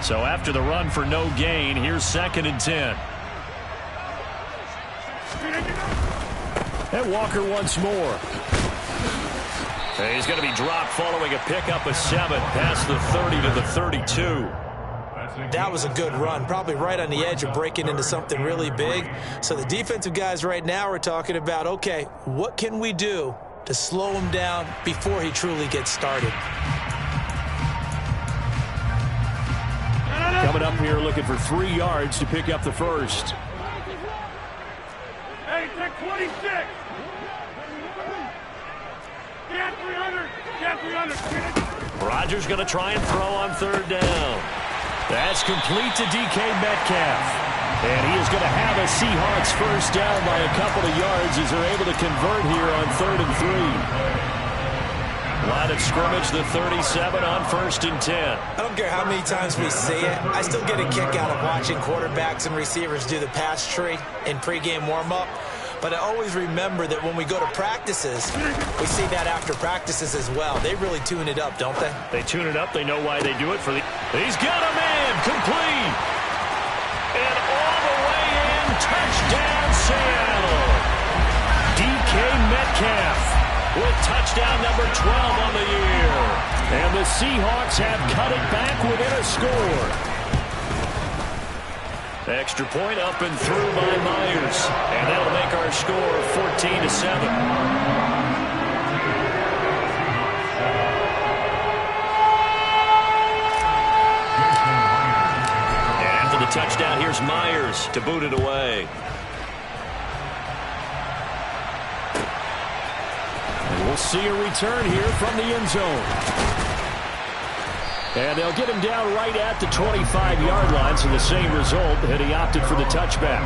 So after the run for no gain, here's 2nd and 10. And Walker once more. He's going to be dropped following a pickup of 7 past the 30 to the 32. That was a good run, probably right on the edge of breaking into something really big. So the defensive guys right now are talking about, okay, what can we do to slow him down before he truly gets started? Coming up here looking for 3 yards to pick up the first. Hey, take 26. Get 300. Get 300. Rodgers going to try and throw on 3rd down. That's complete to DK Metcalf. And he is going to have a Seahawks first down by a couple of yards as they're able to convert here on 3rd and 3. Line of scrimmage, the 37 on 1st and 10. I don't care how many times we see it. I still get a kick out of watching quarterbacks and receivers do the pass tree in pregame warm-up. But I always remember that when we go to practices, we see that after practices as well. They really tune it up, don't they? They tune it up. They know why they do it. He's got a man. Complete. And all the way in. Touchdown, Seattle. DK Metcalf with touchdown number 12 on the year. And the Seahawks have cut it back within a score. Extra point up and through by Myers. And that'll make our score 14-7. And after the touchdown, here's Myers to boot it away. And we'll see a return here from the end zone. And they'll get him down right at the 25-yard line, so the same result, and he opted for the touchback.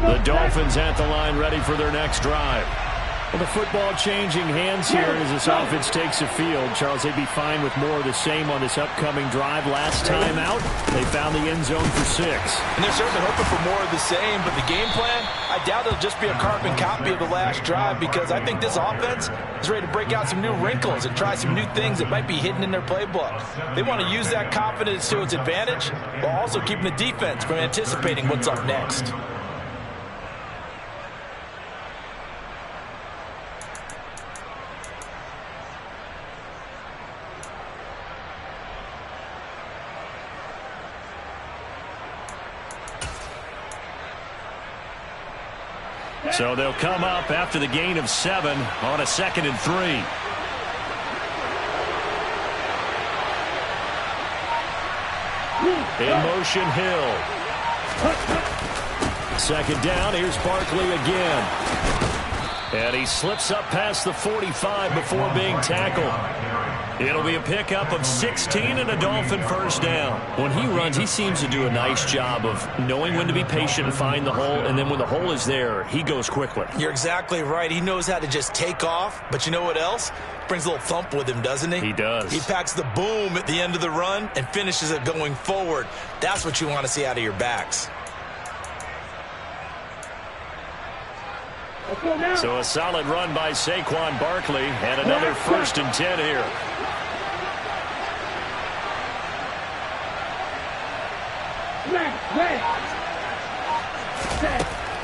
The Dolphins at the line ready for their next drive. Well, the football changing hands here as this offense takes the field. Charles, they'd be fine with more of the same on this upcoming drive. Last time out, they found the end zone for 6. And they're certainly hoping for more of the same, but the game plan, I doubt it'll just be a carbon copy of the last drive, because I think this offense is ready to break out some new wrinkles and try some new things that might be hidden in their playbook. They want to use that confidence to its advantage while also keeping the defense from anticipating what's up next. So they'll come up after the gain of 7 on a 2nd and 3. In motion, Hill. 2nd down, here's Barkley again. And he slips up past the 45 before being tackled. It'll be a pickup of 16 and a Dolphin first down. When he runs, he seems to do a nice job of knowing when to be patient and find the hole, and then when the hole is there, he goes quickly. You're exactly right. He knows how to just take off, but you know what else? Brings a little thump with him, doesn't he? He does. He packs the boom at the end of the run and finishes it going forward. That's what you want to see out of your backs. So a solid run by Saquon Barkley, and another 1st and 10 here.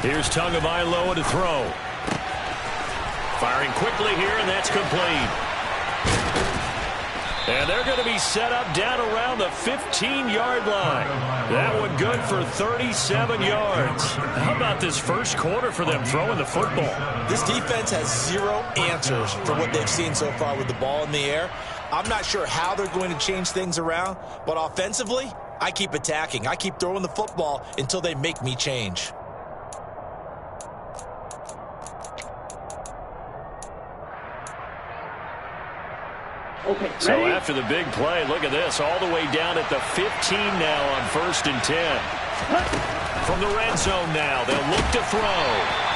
Here's Tagovailoa to throw. Firing quickly here, and that's complete. And they're going to be set up down around the 15-yard line. That one good for 37 yards. How about this first quarter for them throwing the football? This defense has 0 answers for what they've seen so far with the ball in the air. I'm not sure how they're going to change things around, but offensively, I keep attacking. I keep throwing the football until they make me change. So after the big play, look at this, all the way down at the 15 now on 1st and 10. From the red zone now, they'll look to throw.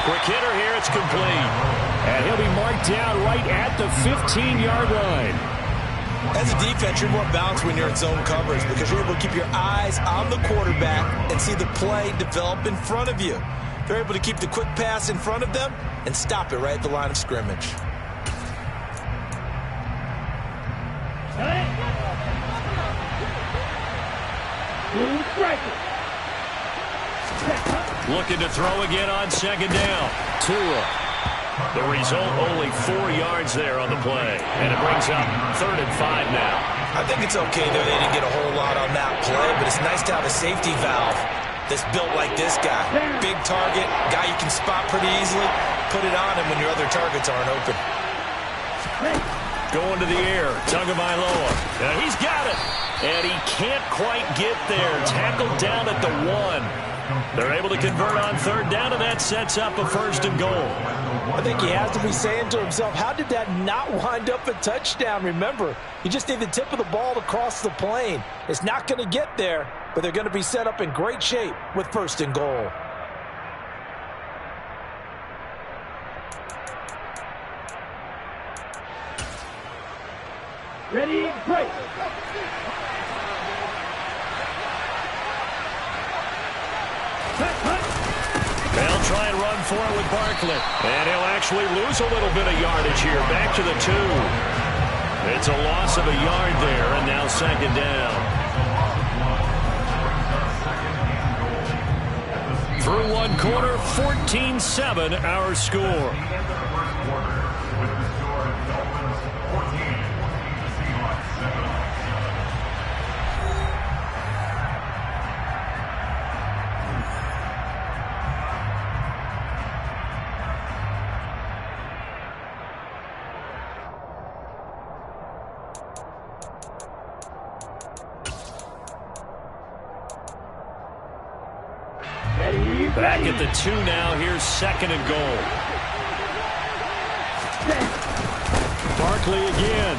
Quick hitter here, it's complete. And he'll be marked down right at the 15-yard line. As a defense, you're more balanced when you're in zone coverage because you're able to keep your eyes on the quarterback and see the play develop in front of you. They're able to keep the quick pass in front of them and stop it right at the line of scrimmage. Looking to throw again on second down. Tua. The result, only 4 yards there on the play. And it brings up 3rd and 5 now. I think it's okay, though. They didn't get a whole lot on that play, but it's nice to have a safety valve that's built like this guy. Big target, guy you can spot pretty easily. Put it on him when your other targets aren't open. Going to the air, Tagovailoa. Now he's got it. And he can't quite get there. Tackled down at the 1. They're able to convert on 3rd down, and that sets up a 1st and goal. I think he has to be saying to himself, how did that not wind up a touchdown? Remember, you just need the tip of the ball to cross the plane. It's not going to get there, but they're going to be set up in great shape with 1st and goal. Ready, break. They'll try and run for it with Barkley. And he'll actually lose a little bit of yardage here. Back to the 2. It's a loss of a yard there, and now 2nd down. Through 1 quarter, 14-7 our score. Back at the 2 now. Here's 2nd and goal. Barkley again.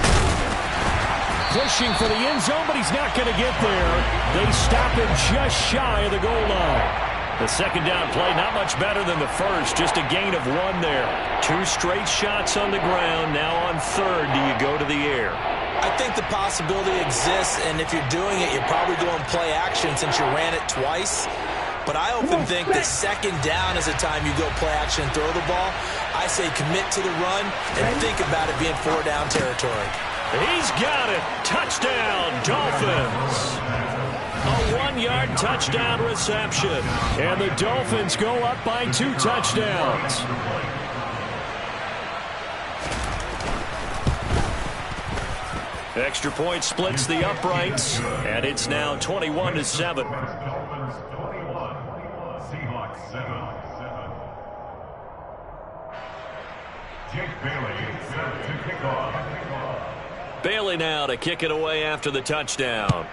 Pushing for the end zone, but he's not going to get there. They stop him just shy of the goal line. The 2nd down play, not much better than the first. Just a gain of 1 there. 2 straight shots on the ground. Now on 3rd, do you go to the air? I think the possibility exists, and if you're doing it, you're probably going play action since you ran it twice. But I often think that 2nd down is the time you go play action and throw the ball. I say commit to the run and think about it being 4-down territory. He's got it. Touchdown, Dolphins. A 1-yard touchdown reception. And the Dolphins go up by 2 touchdowns. Extra point splits the uprights, and it's now 21-7. Bailey now to kick it away after the touchdown.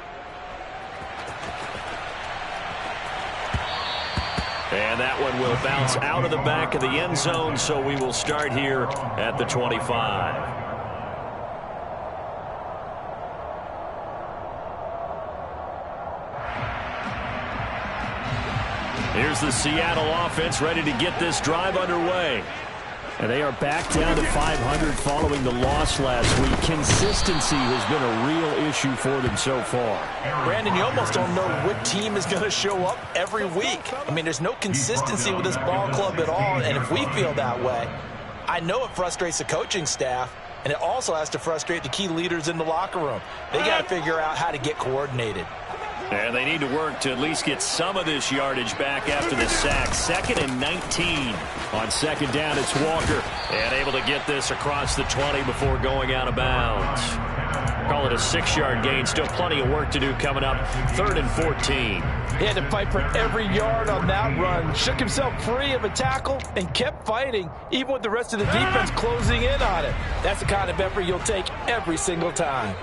And that one will bounce out of the back of the end zone, so we will start here at the 25. Here's the Seattle offense ready to get this drive underway. And they are back down to 500 following the loss last week. Consistency has been a real issue for them so far. Brandon, you almost don't know what team is going to show up every week. I mean, there's no consistency with this ball club at all, and if we feel that way, I know it frustrates the coaching staff, and it also has to frustrate the key leaders in the locker room. They got to figure out how to get coordinated. And they need to work to at least get some of this yardage back after the sack. 2nd and 19. On 2nd down, it's Walker. And able to get this across the 20 before going out of bounds. Call it a 6-yard gain. Still plenty of work to do coming up. 3rd and 14. He had to fight for every yard on that run. Shook himself free of a tackle and kept fighting, even with the rest of the defense closing in on it. That's the kind of effort you'll take every single time.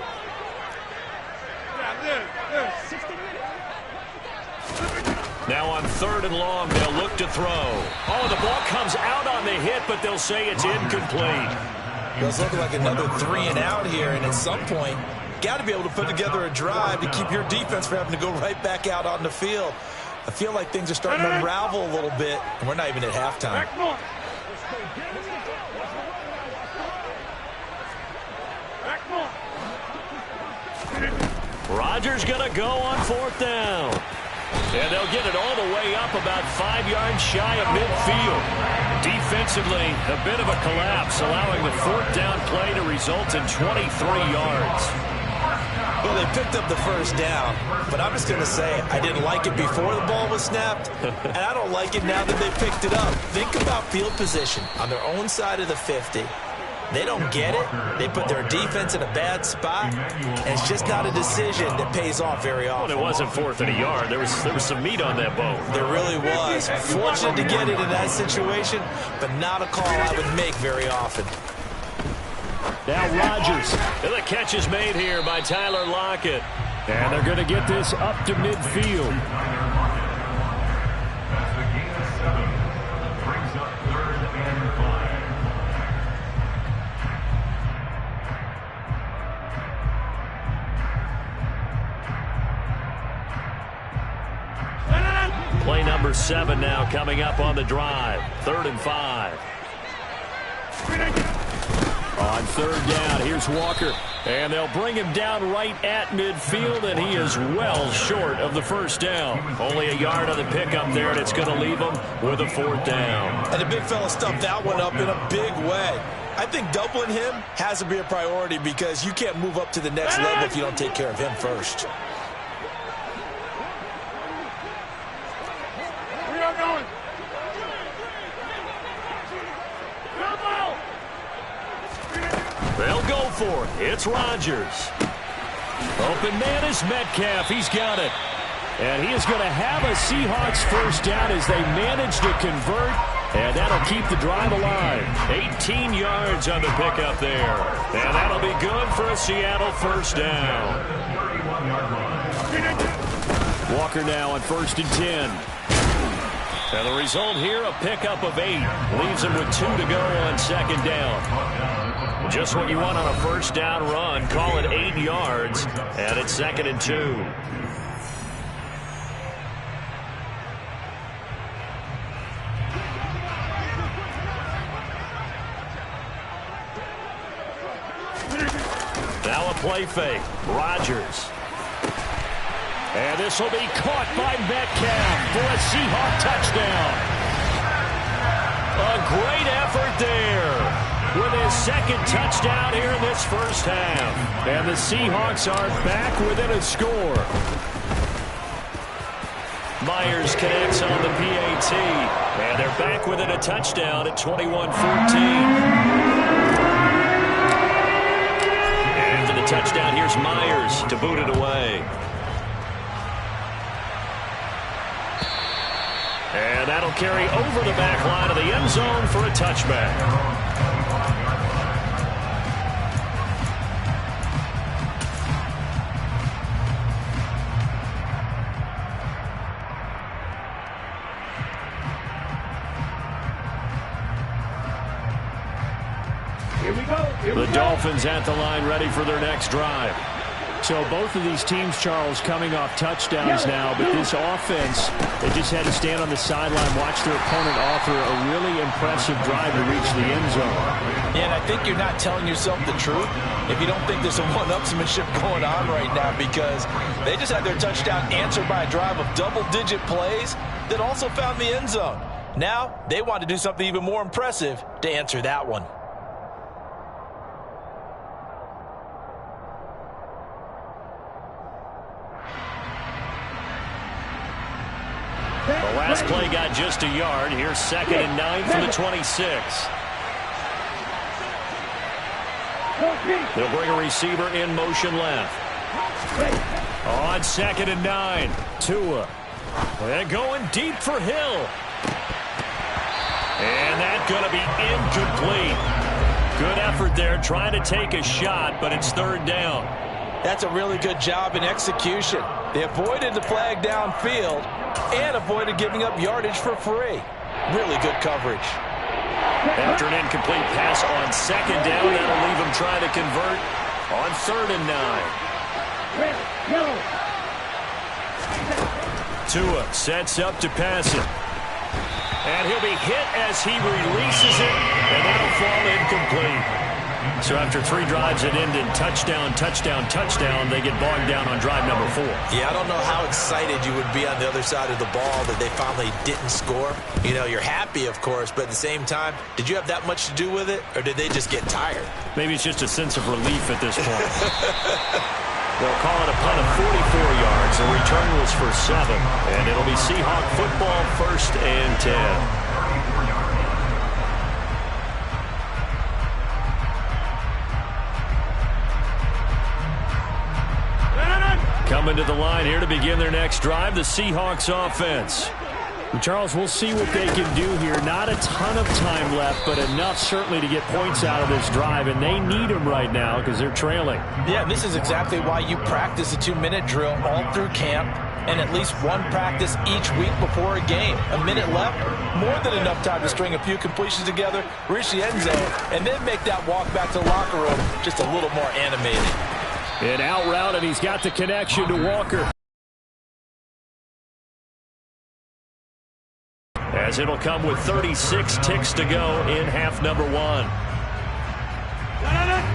Now on 3rd and long, they'll look to throw. Oh, the ball comes out on the hit, but they'll say it's incomplete. It's looking like another 3 and out here, and at some point, got to be able to put together a drive to keep your defense from having to go right back out on the field. I feel like things are starting to unravel a little bit, and we're not even at halftime. Back more. Back more. Rodgers going to go on 4th down. And they'll get it all the way up about 5 yards shy of midfield. Defensively, a bit of a collapse, allowing the 4th down play to result in 23 yards. Well, they picked up the first down, but I'm just going to say I didn't like it before the ball was snapped, and I don't like it now that they picked it up. Think about field position on their own side of the 50. They don't get it. They put their defense in a bad spot, and it's just not a decision that pays off very often. Well, it wasn't 4th and a yard. There was some meat on that bone. There really was. Fortunate to get it in that situation, but not a call I would make very often. Now Rodgers. And the catch is made here by Tyler Lockett. And they're going to get this up to midfield. Brings up 3rd and 5. Play number 7 now coming up on the drive. 3rd and 5. On 3rd down, here's Walker. And they'll bring him down right at midfield, and he is well short of the first down. Only a yard on the pickup there, and it's going to leave him with a 4th down. And the big fella stuffed that one up in a big way. I think doubling him has to be a priority because you can't move up to the next level if you don't take care of him first. We are going. They'll go for it. It's Rodgers. Open man is Metcalf. He's got it. And he is going to have a Seahawks first down as they manage to convert. And that'll keep the drive alive. 18 yards on the pickup there. And that'll be good for a Seattle first down. Walker now on 1st and 10. And the result here, a pickup of 8. Leaves him with 2 to go on 2nd down. Just what you want on a first down run. Call it 8 yards. And it's 2nd and 2. Now a play fake. Rodgers. And this will be caught by Metcalf for a Seahawk touchdown. A great effort there with his 2nd touchdown here in this first half. And the Seahawks are back within a score. Myers connects on the PAT. And they're back within a touchdown at 21-14. And to the touchdown, here's Myers to boot it away. And that'll carry over the back line of the end zone for a touchback. The Dolphins at the line ready for their next drive. So both of these teams, Charles, coming off touchdowns now, but this offense, they just had to stand on the sideline, watch their opponent offer a really impressive drive to reach the end zone. Yeah, and I think you're not telling yourself the truth if you don't think there's some one-upsmanship going on right now, because they just had their touchdown answered by a drive of double-digit plays that also found the end zone. Now, they want to do something even more impressive to answer that one. The last play got just a yard. Here's 2nd and 9 from the 26. They'll bring a receiver in motion left. On 2nd and 9, Tua. They're going deep for Hill. And that's going to be incomplete. Good effort there trying to take a shot, but it's 3rd down. That's a really good job in execution. They avoided the flag downfield and avoided giving up yardage for free. Really good coverage. After an incomplete pass on 2nd down, that'll leave them trying to convert on 3rd and 9. Tua sets up to pass it. And he'll be hit as he releases it, and that'll fall incomplete. So after 3 drives that end in touchdown, touchdown, touchdown, they get bogged down on drive number 4. Yeah, I don't know how excited you would be on the other side of the ball that they finally didn't score. You know, you're happy, of course, but at the same time, did you have that much to do with it, or did they just get tired? Maybe it's just a sense of relief at this point. They'll call it a punt of 44 yards. The return was for 7, and it'll be Seahawk football, 1st and 10. Coming to the line here to begin their next drive, the Seahawks offense. And Charles, we'll see what they can do here. Not a ton of time left, but enough certainly to get points out of this drive, and they need them right now because they're trailing. Yeah, and this is exactly why you practice a 2-minute drill all through camp and at least one practice each week before a game. A minute left, more than enough time to string a few completions together, reach the end zone, and then make that walk back to the locker room just a little more animated. An out route, and he's got the connection to Walker. As it'll come with 36 ticks to go in half number 1.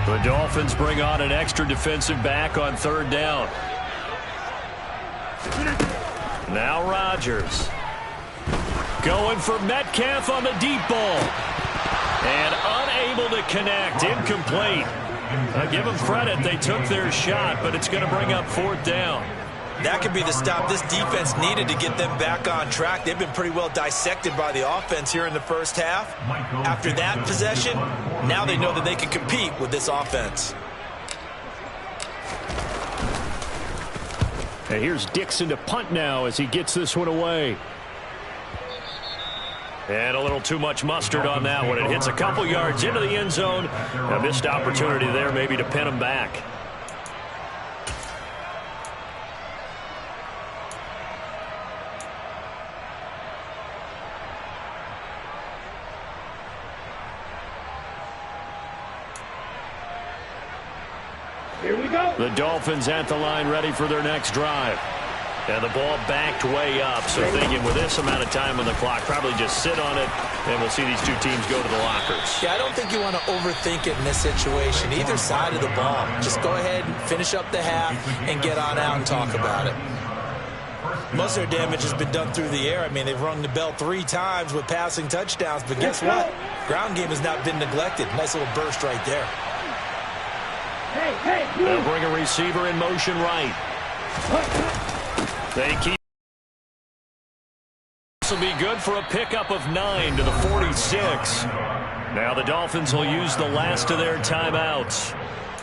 The Dolphins bring on an extra defensive back on 3rd down. Now Rodgers. Going for Metcalf on the deep ball. And unable to connect. Incomplete. Give them credit. They took their shot, but it's going to bring up 4th down. That could be the stop this defense needed to get them back on track. They've been pretty well dissected by the offense here in the first half. After that possession, now they know that they can compete with this offense. And here's Dixon to punt now as he gets this one away. And a little too much mustard on that one. It hits a couple yards into the end zone. A missed opportunity there maybe to pin him back. Here we go. The Dolphins at the line ready for their next drive. And the ball backed way up, so thinking with this amount of time on the clock, probably just sit on it, and we'll see these two teams go to the lockers. Yeah, I don't think you want to overthink it in this situation. Either side of the ball. Just go ahead and finish up the half and get on out and talk about it. Most of their damage has been done through the air. I mean, they've rung the bell 3 times with passing touchdowns, but guess what? Ground game has not been neglected. Nice little burst right there. They'll bring a receiver in motion right. They keep. This will be good for a pickup of 9 to the 46. Now the Dolphins will use the last of their timeouts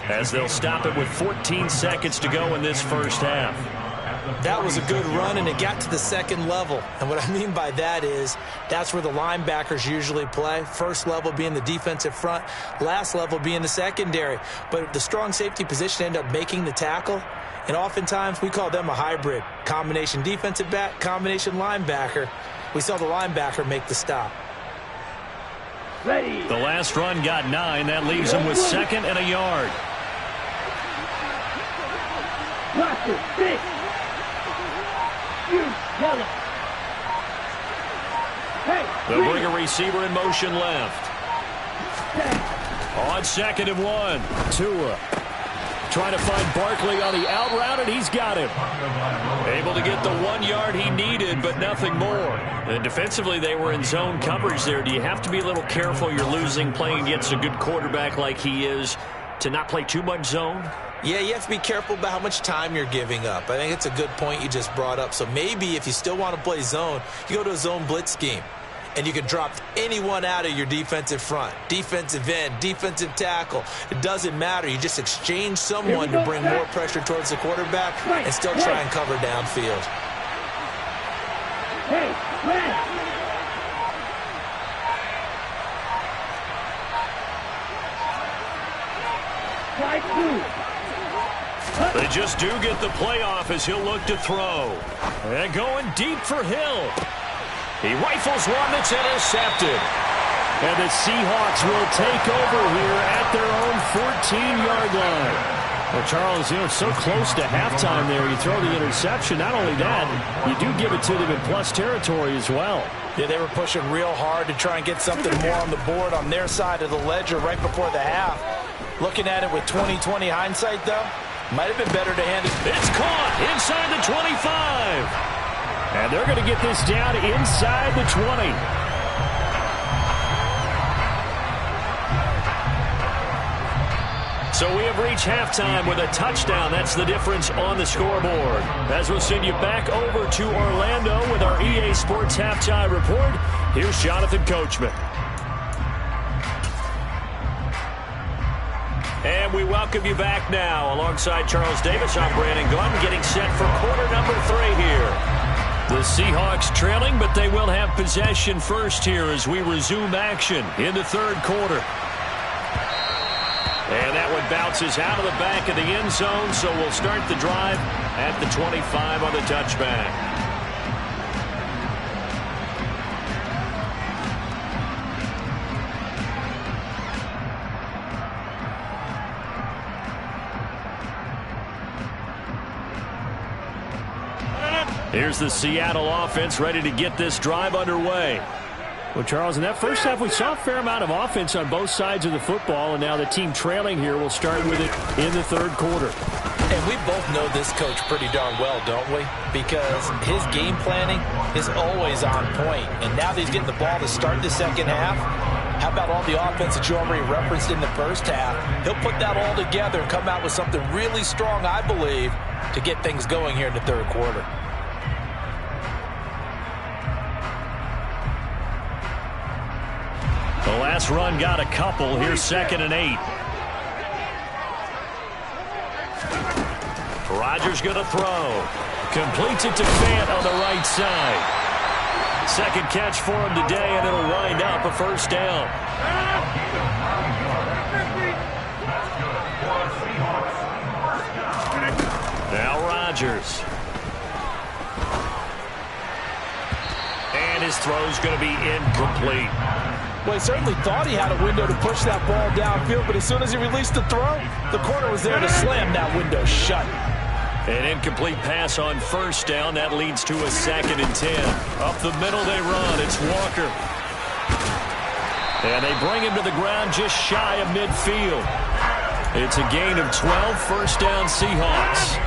as they'll stop it with 14 seconds to go in this first half. That was a good run, and it got to the second level. And what I mean by that is that's where the linebackers usually play. First level being the defensive front, last level being the secondary. But the strong safety position ended up making the tackle. And oftentimes we call them a hybrid. Combination defensive back, combination linebacker. We saw the linebacker make the stop. Ready. The last run got 9. That leaves them with 2nd and a yard. Watch it. 6. You yellow. Hey. They'll bring a receiver in motion left. On 2nd and 1. Tua trying to find Barkley on the out route, and he's got him. Able to get the 1 yard he needed, but nothing more. And defensively, they were in zone coverage there. Do you have to be a little careful? You're losing, playing against a good quarterback like he is, to not play too much zone? Yeah, you have to be careful about how much time you're giving up. I think it's a good point you just brought up. So maybe if you still want to play zone, you go to a zone blitz scheme. And you can drop anyone out of your defensive front, defensive end, defensive tackle. It doesn't matter. You just exchange someone to bring more pressure towards the quarterback and still try and cover downfield. Hey, They just do get the playoff as he'll look to throw. And going deep for Hill. He rifles one that's intercepted. And the Seahawks will take over here at their own 14-yard line. Well, Charles, so close to halftime there. You throw the interception. Not only that, you do give it to them in plus territory as well. Yeah, they were pushing real hard to try and get something more on the board on their side of the ledger right before the half. Looking at it with 20/20 hindsight, though, might have been better to hand it. It's caught inside the 25. And they're going to get this down inside the 20. So we have reached halftime with a touchdown. That's the difference on the scoreboard. As we'll send you back over to Orlando with our EA Sports Halftime Report, here's Jonathan Coachman. And we welcome you back now. Alongside Charles Davis, I'm Brandon Gunn, getting set for quarter number 3 here. The Seahawks trailing, but they will have possession first here as we resume action in the third quarter. And that one bounces out of the back of the end zone, so we'll start the drive at the 25 on the touchback. Here's the Seattle offense ready to get this drive underway. Well, Charles, in that first half, we saw a fair amount of offense on both sides of the football, and now the team trailing here will start with it in the third quarter. And we both know this coach pretty darn well, don't we? Because his game planning is always on point. And now that he's getting the ball to start the second half, how about all the offense that you already referenced in the first half? He'll put that all together and come out with something really strong, I believe, to get things going here in the third quarter. The last run got a couple. Here's 2nd and 8. Rodgers going to throw. Completes it to Fant on the right side. Second catch for him today, and it'll wind up a first down. Now Rodgers. And his throw's going to be incomplete. Well, he certainly thought he had a window to push that ball downfield, but as soon as he released the throw, the corner was there to slam that window shut. An incomplete pass on first down. That leads to a 2nd and 10. Up the middle they run. It's Walker. And they bring him to the ground just shy of midfield. It's a gain of 12, first down Seahawks.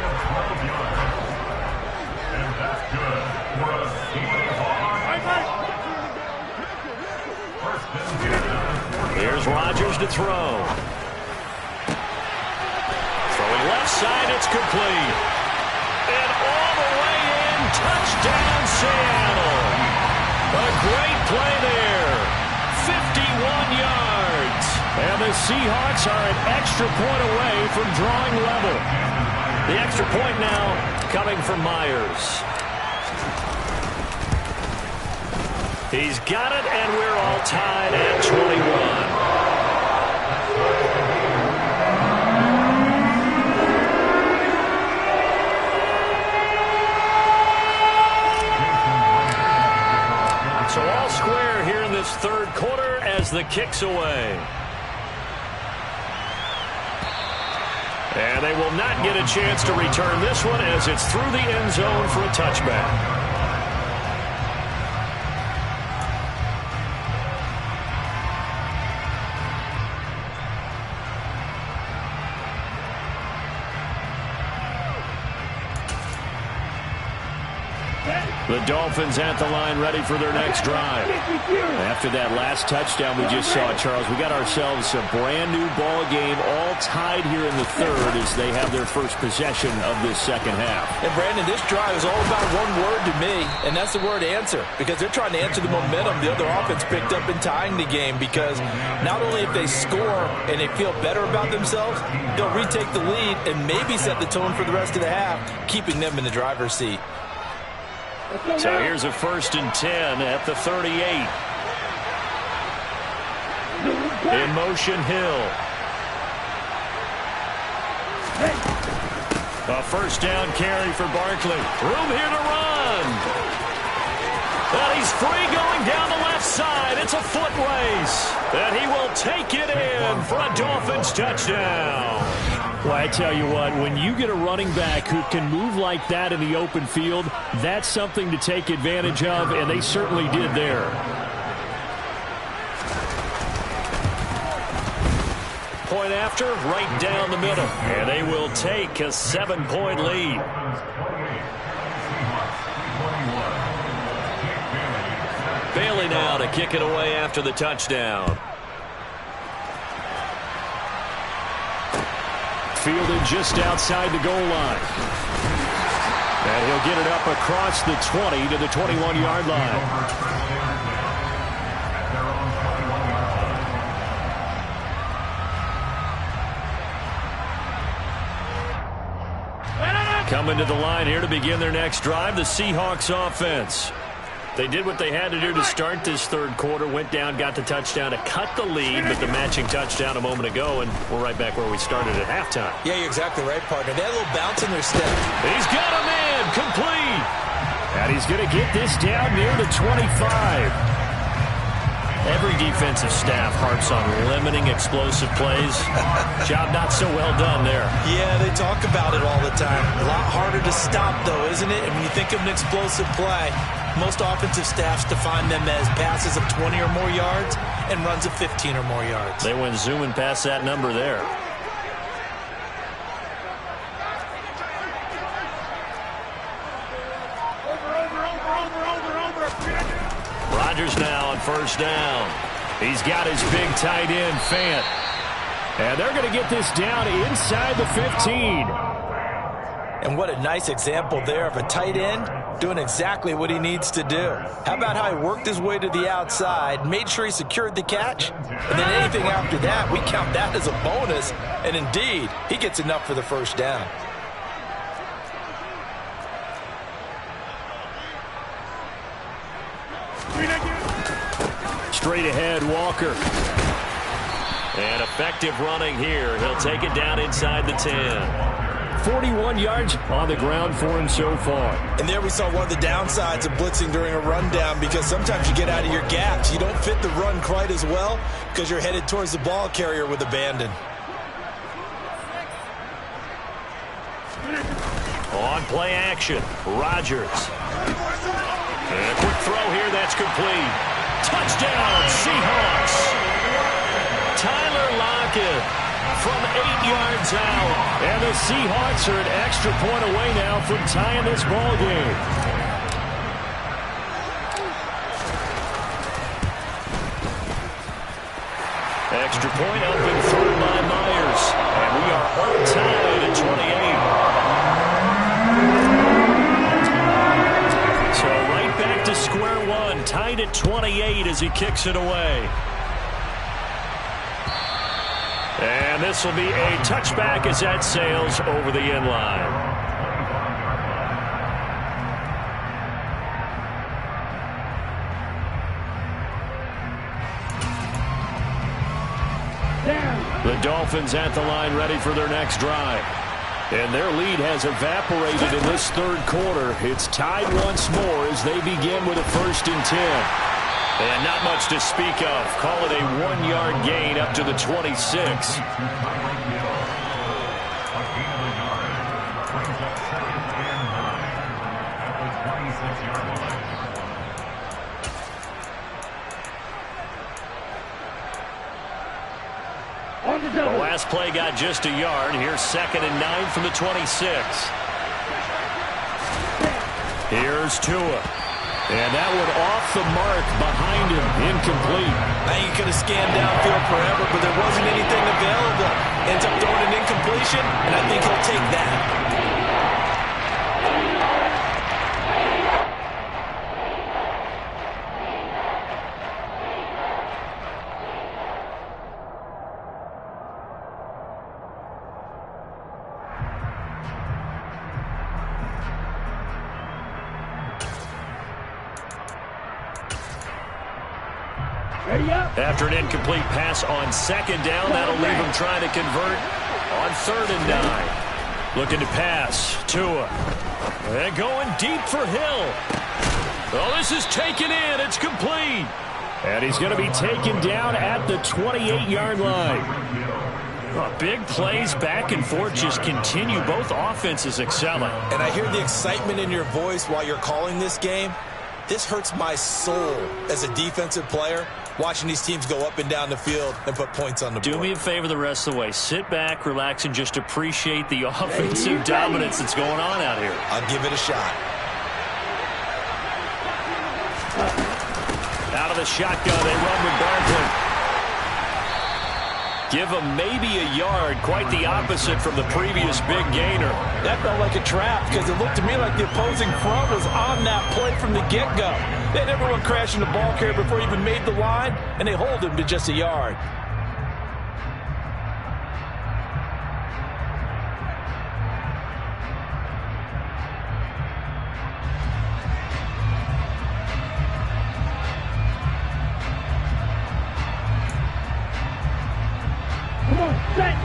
Here's Rodgers to throw. Throwing left side, it's complete. And all the way in, touchdown Seattle. A great play there. 51 yards. And the Seahawks are an extra point away from drawing level. The extra point now coming from Myers. He's got it, and we're all tied at 21. So all square here in this third quarter as the kick's away. And they will not get a chance to return this one as it's through the end zone for a touchback. The Dolphins at the line ready for their next drive. After that last touchdown we just saw, Charles, we got ourselves a brand new ball game, all tied here in the third as they have their first possession of this second half. And Brandon, this drive is all about one word to me, and that's the word answer, because they're trying to answer the momentum the other offense picked up in tying the game, because not only if they score and they feel better about themselves, they'll retake the lead and maybe set the tone for the rest of the half, keeping them in the driver's seat. So here's a 1st and 10 at the 38. In motion, Hill. A first down carry for Barkley. Room here to run. And he's free going down the left side. It's a foot race. And he will take it in for a Dolphins touchdown. Well, I tell you what, when you get a running back who can move like that in the open field, that's something to take advantage of, and they certainly did there. Point after, right down the middle. And they will take a 7-point lead. Bailey now to kick it away after the touchdown. Fielded just outside the goal line. And he'll get it up across the 20 to the 21-yard line. Coming to the line here to begin their next drive, the Seahawks offense. They did what they had to do to start this third quarter, went down, got the touchdown to cut the lead, but the matching touchdown a moment ago, and we're right back where we started at halftime. Yeah, you're exactly right, partner. They had a little bounce in their step. He's got a man, complete. And he's going to get this down near the 25. Every defensive staff harps on limiting explosive plays. Job not so well done there. Yeah, they talk about it all the time. A lot harder to stop, though, isn't it? And when you think of an explosive play, most offensive staffs define them as passes of 20 or more yards and runs of 15 or more yards. They went zooming past that number there. Rodgers now on first down. He's got his big tight end, Fant. And they're going to get this down inside the 15. And what a nice example there of a tight end doing exactly what he needs to do. How about how he worked his way to the outside, made sure he secured the catch, and then anything after that, we count that as a bonus. And indeed, he gets enough for the first down. Straight ahead, Walker. And effective running here. He'll take it down inside the 10. 41 yards on the ground for him so far. And there we saw one of the downsides of blitzing during a rundown, because sometimes you get out of your gaps. You don't fit the run quite as well because you're headed towards the ball carrier with abandon. On play action, Rodgers. And a quick throw here, that's complete. Touchdown, Seahawks. Tyler Lockett from 8 yards out. And the Seahawks are an extra point away now from tying this ball game. Extra point open third by Myers. And we are all tied at 28. So right back to square one, tied at 28 as he kicks it away. And this will be a touchback as that sails over the end line. The Dolphins at the line ready for their next drive. And their lead has evaporated in this third quarter. It's tied once more as they begin with a 1st and 10. And not much to speak of. Call it a 1-yard gain up to the 26. The last play got just a yard. Here's 2nd and 9 from the 26. Here's Tua. And that one off the mark behind him. Incomplete. Now you could have scanned downfield forever, but there wasn't anything available. Ends up throwing an incompletion, and I think he'll take that. After an incomplete pass on 2nd down, that'll leave him trying to convert on 3rd and 9. Looking to pass. Tua. And going deep for Hill. Oh, this is taken in. It's complete. And he's going to be taken down at the 28-yard line. Big plays back and forth just continue. Both offenses excelling. And I hear the excitement in your voice while you're calling this game. This hurts my soul as a defensive player, watching these teams go up and down the field and put points on the board. Do me a favor the rest of the way. Sit back, relax, and just appreciate the offensive dominance that's going on out here. I'll give it a shot. Out of the shotgun, they run with Barkley. Give him maybe a yard, quite the opposite from the previous big gainer. That felt like a trap because it looked to me like the opposing front was on that play from the get-go. They had everyone crashing the ball carrier before he even made the line, and they hold him to just a yard. Set.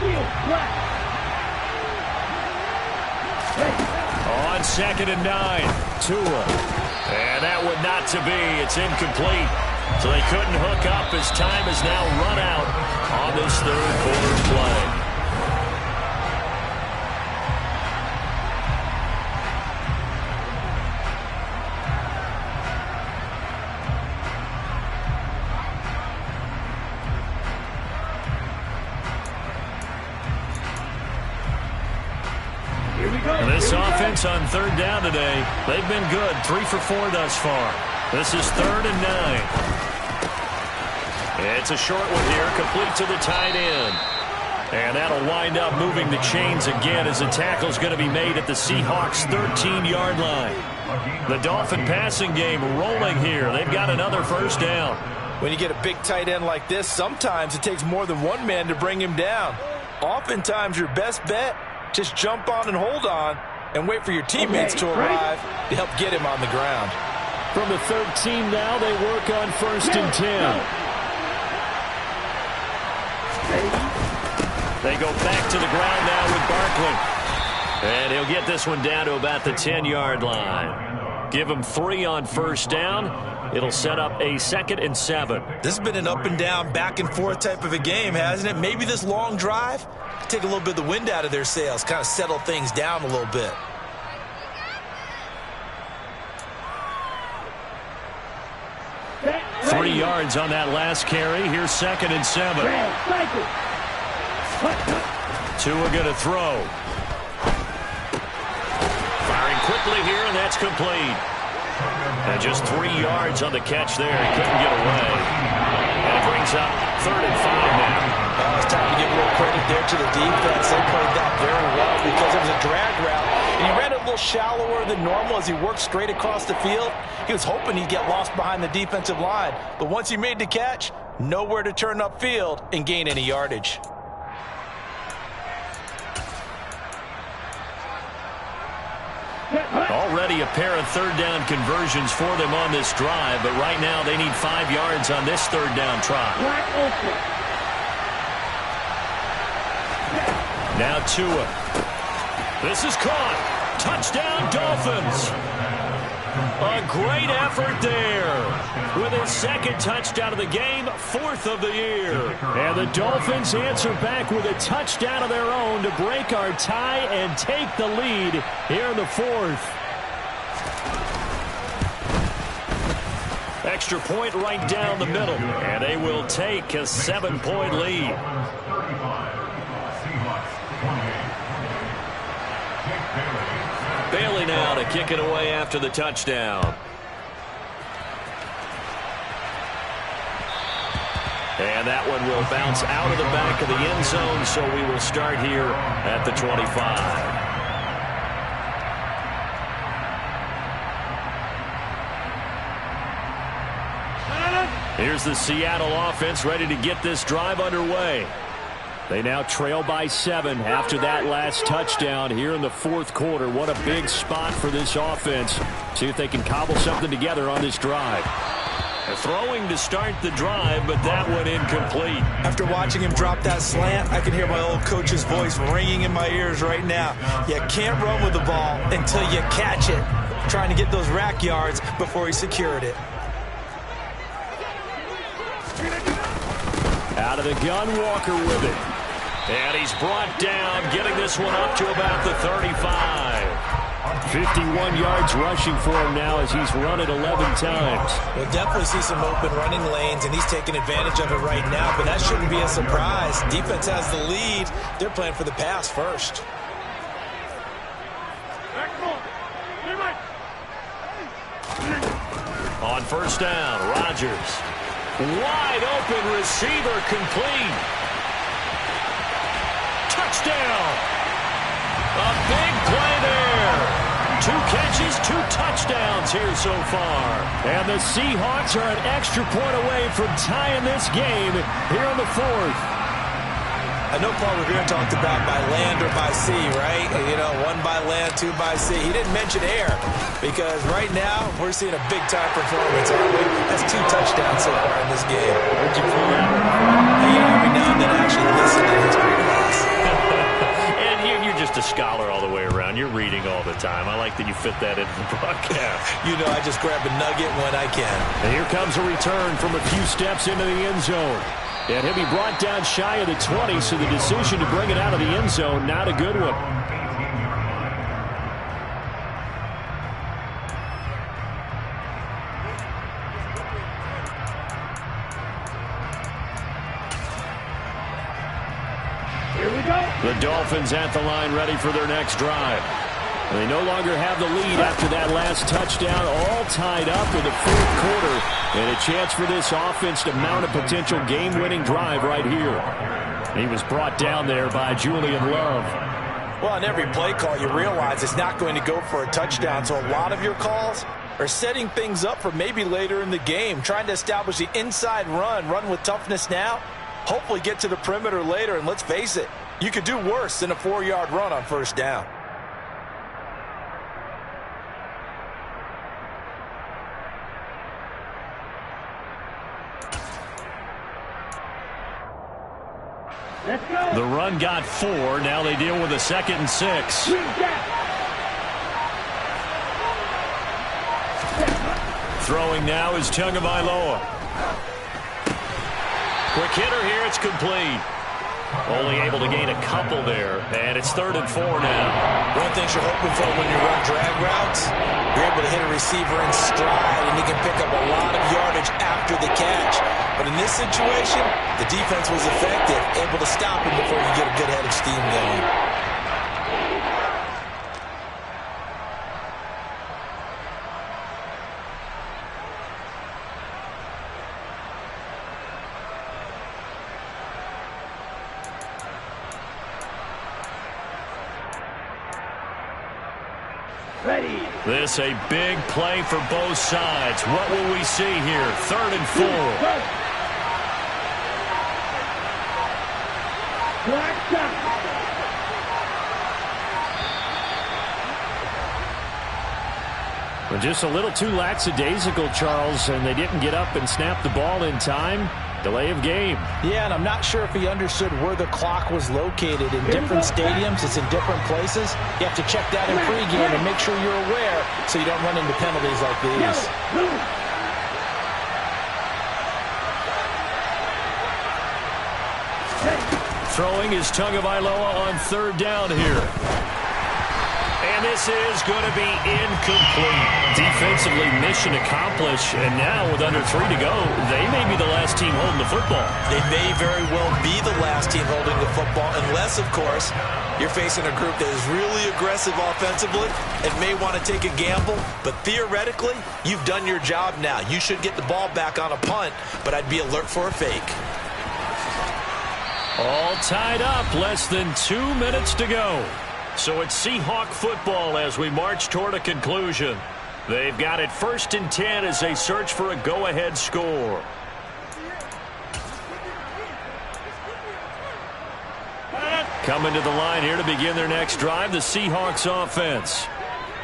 Field flat. On 2nd and 9, Tua. And that would not to be. It's incomplete. So they couldn't hook up as time has now run out on this third quarter play. This offense on 3rd down today, they've been good. 3 for 4 thus far. This is 3rd and 9. It's a short one here, complete to the tight end. And that'll wind up moving the chains again as the tackle's going to be made at the Seahawks' 13-yard line. The Dolphin passing game rolling here. They've got another first down. When you get a big tight end like this, sometimes it takes more than one man to bring him down. Oftentimes, your best bet, just jump on and hold on and wait for your teammates to arrive to help get him on the ground. From the 13 now, they work on 1st and 10. They go back to the ground now with Barkley. And he'll get this one down to about the 10-yard line. Give him 3 on 1st down. It'll set up a 2nd and 7. This has been an up-and-down, back-and-forth type of a game, hasn't it? Maybe this long drive take a little bit of the wind out of their sails, kind of settle things down a little bit. Set. 3 yards on that last carry. Here's 2nd and 7. Tua going to throw. Firing quickly here, and that's complete. And just 3 yards on the catch there. He couldn't get away. And it brings up 3rd and 5 now. It's time to give a little credit there to the defense. They played that very well because it was a drag route. And he ran it a little shallower than normal as he worked straight across the field. He was hoping he'd get lost behind the defensive line. But once he made the catch, nowhere to turn upfield and gain any yardage. Already a pair of 3rd down conversions for them on this drive, but right now they need 5 yards on this 3rd down try. Now Tua. This is caught. Touchdown, Dolphins. A great effort there. With his 2nd touchdown of the game, 4th of the year. And the Dolphins answer back with a touchdown of their own to break our tie and take the lead here in the 4th. Extra point right down the middle. And they will take a 7-point lead. Bailey now to kick it away after the touchdown. And that one will bounce out of the back of the end zone, so we will start here at the 25. Here's the Seattle offense ready to get this drive underway. They now trail by 7 after that last touchdown here in the 4th quarter. What a big spot for this offense. See if they can cobble something together on this drive. Throwing to start the drive, but that one incomplete. After watching him drop that slant, I can hear my old coach's voice ringing in my ears right now. You can't run with the ball until you catch it. Trying to get those rack yards before he secured it. Out of the gun, Walker with it. And he's brought down, getting this one up to about the 35. 51 yards rushing for him now as he's run it 11 times. We'll definitely see some open running lanes, and he's taking advantage of it right now, but that shouldn't be a surprise. Defense has the lead. They're playing for the pass first. On first down, Rodgers. Wide open receiver, complete. Touchdown. A big play there. 2 catches, 2 touchdowns here so far. And the Seahawks are an extra point away from tying this game here in the 4th. I know Paul Revere talked about by land or by sea, right? You know, 1 by land, 2 by sea. He didn't mention air because right now we're seeing a big-time performance, aren't we? That's 2 touchdowns so far in this game. Where'd you pull that one? You know, every now and then I actually listen to history class. And you're just a scholar all the way around. You're reading all the time. I like that you fit that into the broadcast. You know, I just grab a nugget when I can. And here comes a return from a few steps into the end zone. And he'll be brought down shy of the 20, so the decision to bring it out of the end zone, not a good one. Here we go. The Dolphins at the line ready for their next drive. They no longer have the lead after that last touchdown, all tied up in the 4th quarter. And a chance for this offense to mount a potential game-winning drive right here. He was brought down there by Julian Love. Well, on every play call, you realize it's not going to go for a touchdown. So a lot of your calls are setting things up for maybe later in the game, trying to establish the inside run with toughness now, hopefully get to the perimeter later. And let's face it, you could do worse than a 4-yard run on first down. Let's go. The run got 4. Now they deal with a 2nd and 6. Throwing now is Tagovailoa. Quick hitter here. It's complete. Only able to gain a couple there. And it's 3rd and 4 now. One of the things you're hoping for when you run drag routes, you're able to hit a receiver in stride, and he can pick up a lot of yardage after the catch. But in this situation, the defense was effective, able to stop him before you get a good head of steam going. Ready. This a big play for both sides. What will we see here? 3rd and 4. Black shot. Well, just a little too lackadaisical, Charles, and they didn't get up and snap the ball in time. Delay of game. Yeah, and I'm not sure if he understood where the clock was located. In different stadiums, it's in different places. You have to check that in pregame and make sure you're aware so you don't run into penalties like these. Throwing is Tagovailoa on 3rd down here. And this is going to be incomplete. Defensively, mission accomplished. And now with under 3 to go, they may be the last team holding the football. They may very well be the last team holding the football, unless, of course, you're facing a group that is really aggressive offensively and may want to take a gamble. But theoretically, you've done your job now. You should get the ball back on a punt, but I'd be alert for a fake. All tied up, less than 2 minutes to go. So it's Seahawk football as we march toward a conclusion. They've got it 1st and 10 as they search for a go-ahead score. Coming to the line here to begin their next drive, the Seahawks offense.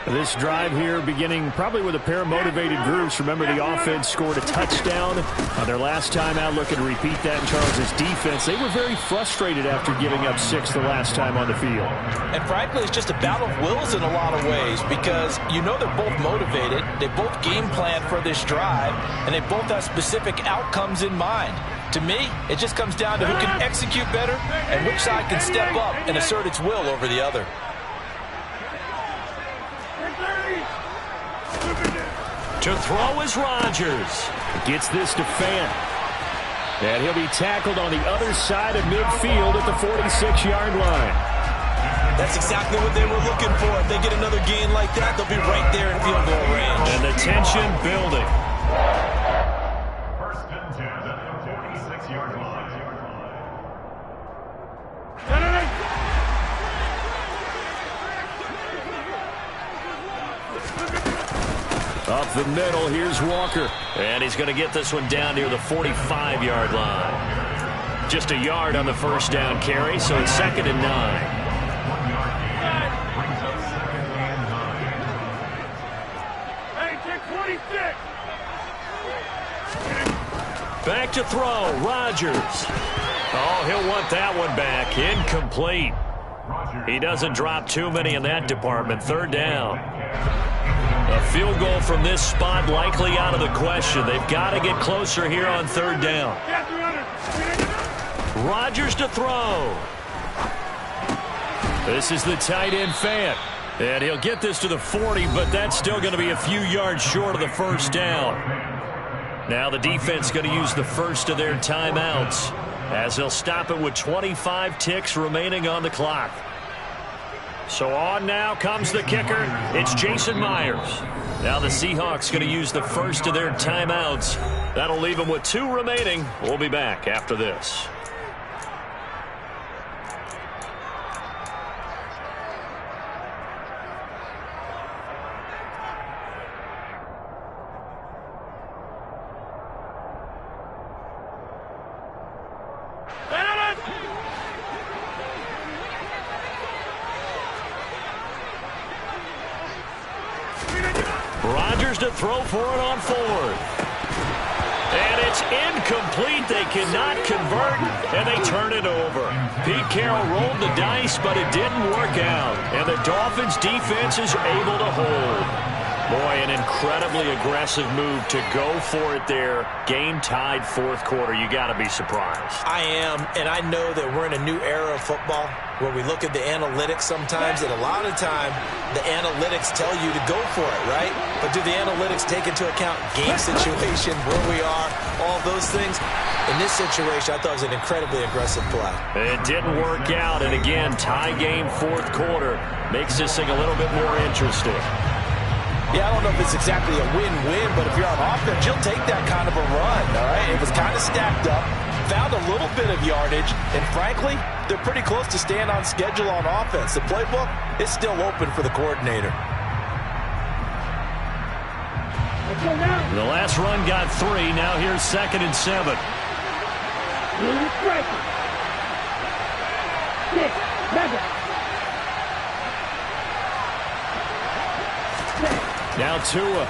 This drive here beginning probably with a pair of motivated groups. Remember, the offense scored a touchdown on their last time out, looking to repeat that in Charles' defense. They were very frustrated after giving up 6 the last time on the field. And frankly, it's just a battle of wills in a lot of ways because you know they're both motivated, they both game plan for this drive, and they both have specific outcomes in mind. To me, it just comes down to who can execute better and which side can step up and assert its will over the other. To throw is Rodgers. Gets this to Fant. And he'll be tackled on the other side of midfield at the 46-yard line. That's exactly what they were looking for. If they get another gain like that, they'll be right there in field goal range. And the tension building. First and 10 at the 46-yard line. Up the middle, here's Walker. And he's going to get this one down near the 45-yard line. Just a yard on the first down carry, so it's 2nd and 9. 1 yard gain brings up 2nd and 9. Hey, check 26. Back to throw, Rodgers. Oh, he'll want that one back. Incomplete. He doesn't drop too many in that department. 3rd down. A field goal from this spot likely out of the question. They've got to get closer here on 3rd down. Rodgers to throw. This is the tight end Fant. And he'll get this to the 40, but that's still going to be a few yards short of the first down. Now the defense going to use the first of their timeouts as they'll stop it with 25 ticks remaining on the clock. So on now comes the kicker. It's Jason Myers. Now the Seahawks going to use the first of their timeouts. That'll leave them with 2 remaining. We'll be back after this. Rodgers to throw for it on 4th. And it's incomplete. They cannot convert, and they turn it over. Pete Carroll rolled the dice, but it didn't work out. And the Dolphins' defense is able to hold. Boy, an incredibly aggressive move to go for it there. Game tied 4th quarter. You got to be surprised. I am, and I know that we're in a new era of football where we look at the analytics sometimes, and a lot of the time the analytics tell you to go for it, right? But do the analytics take into account game situation, where we are, all those things? In this situation, I thought it was an incredibly aggressive play. It didn't work out, and again, tie game 4th quarter makes this thing a little bit more interesting. Yeah, I don't know if it's exactly a win-win, but if you're on offense, you'll take that kind of a run, all right? It was kind of stacked up, found a little bit of yardage, and frankly, they're pretty close to staying on schedule on offense. The playbook is still open for the coordinator. The last run got 3. Now here's 2nd and 7. Now Tua.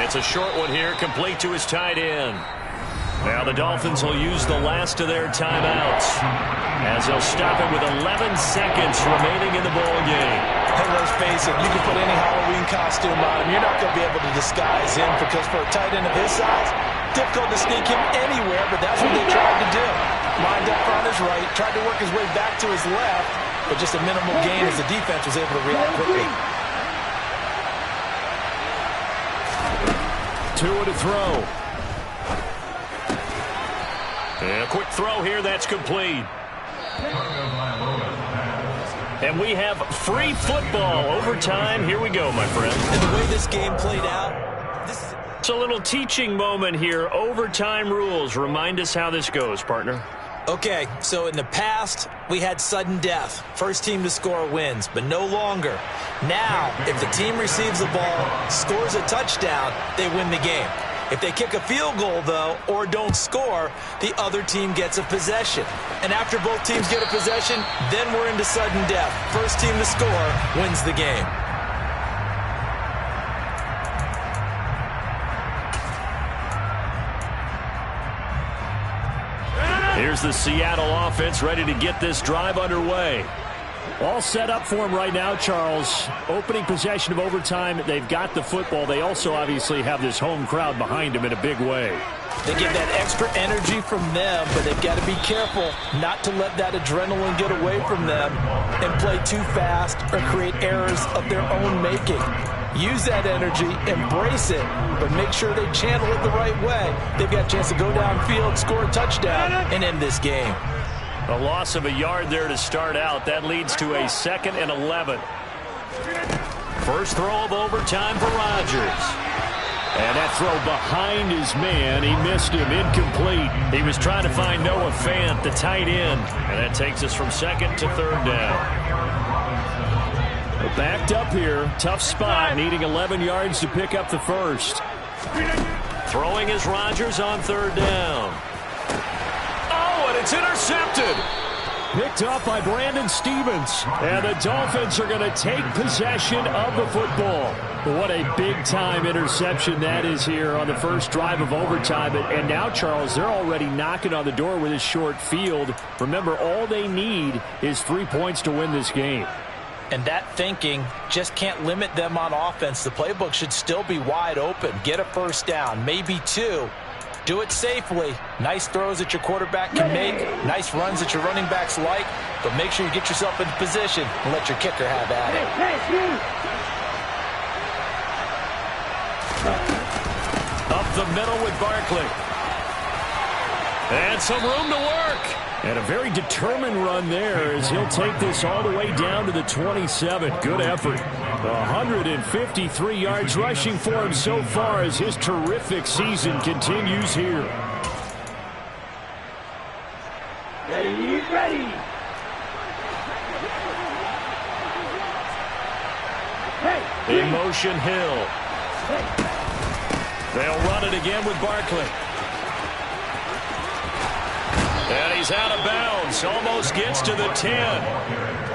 It's a short one here, complete to his tight end. Now the Dolphins will use the last of their timeouts as they'll stop it with 11 seconds remaining in the ball game. And let's face it, you can put any Halloween costume on him. You're not going to be able to disguise him because for a tight end of his size, difficult to sneak him anywhere, but that's what they tried to do. Lined up on his right, tried to work his way back to his left, but just a minimal gain as the defense was able to react quickly. Tua to throw. And a quick throw here, that's complete. And we have free football overtime. Here we go, my friend. And the way this game played out, it's a little teaching moment here. Overtime rules. Remind us how this goes, partner. Okay, so in the past, we had sudden death. First team to score wins, but no longer. Now, if the team receives the ball, scores a touchdown, they win the game. If they kick a field goal, though, or don't score, the other team gets a possession. And after both teams get a possession, then we're into sudden death. First team to score wins the game. Here's the Seattle offense ready to get this drive underway. All set up for him right now, Charles. Opening possession of overtime. They've got the football. They also obviously have this home crowd behind them in a big way. They get that extra energy from them, but they've got to be careful not to let that adrenaline get away from them and play too fast or create errors of their own making. Use that energy, embrace it, but make sure they channel it the right way. They've got a chance to go downfield, score a touchdown, and end this game. A loss of a yard there to start out. That leads to a 2nd and 11. First throw of overtime for Rodgers. And that throw behind his man. He missed him. Incomplete. He was trying to find Noah Fant, the tight end. And that takes us from 2nd to 3rd down. Backed up here. Tough spot. Needing 11 yards to pick up the first. Throwing is Rodgers on 3rd down. And it's intercepted. Picked up by Brandon Stevens. And the Dolphins are going to take possession of the football. What a big-time interception that is here on the first drive of overtime. And now, Charles, they're already knocking on the door with this short field. Remember, all they need is 3 points to win this game. And that thinking just can't limit them on offense. The playbook should still be wide open. Get a first down, maybe 2. Do it safely. Nice throws that your quarterback can make. Nice runs that your running backs like. But make sure you get yourself into position and let your kicker have at it. Up the middle with Barkley. And some room to work. And a very determined run there as he'll take this all the way down to the 27. Good effort. 153 yards rushing for him so far as his terrific season continues here. Ready. Hey. In motion, Hill. They'll run it again with Barkley. And he's out of bounds. Almost gets to the 10.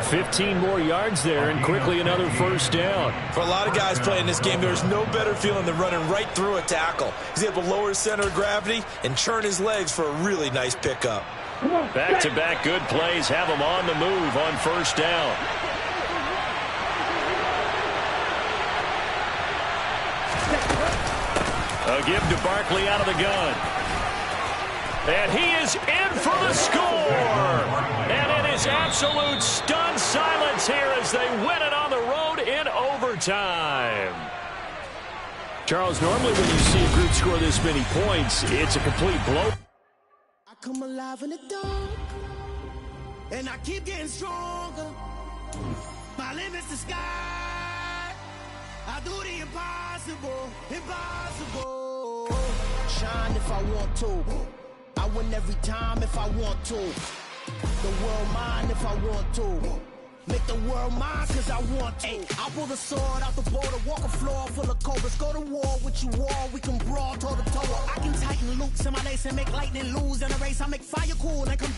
15 more yards there and quickly another first down. For a lot of guys playing this game, there's no better feeling than running right through a tackle. He's able to lower his center of gravity and churn his legs for a really nice pickup. Back-to-back good plays have him on the move on first down. A give to Barkley out of the gun. And he is in for the score. And it is absolute stunned silence here as they win it on the road in overtime. Charles, normally when you see a group score this many points, it's a complete blow. I come alive in the dark, and I keep getting stronger. My limit's the sky. I do the impossible. Shine if I want to. I win every time if I want to. The world mine if I want to. Make the world mine cause I want to. I pull the sword out the border, walk a floor full of cobras. Go to war with you all, we can brawl toe to toe. I can tighten loops in my lace and make lightning lose in a race. I make fire cool and come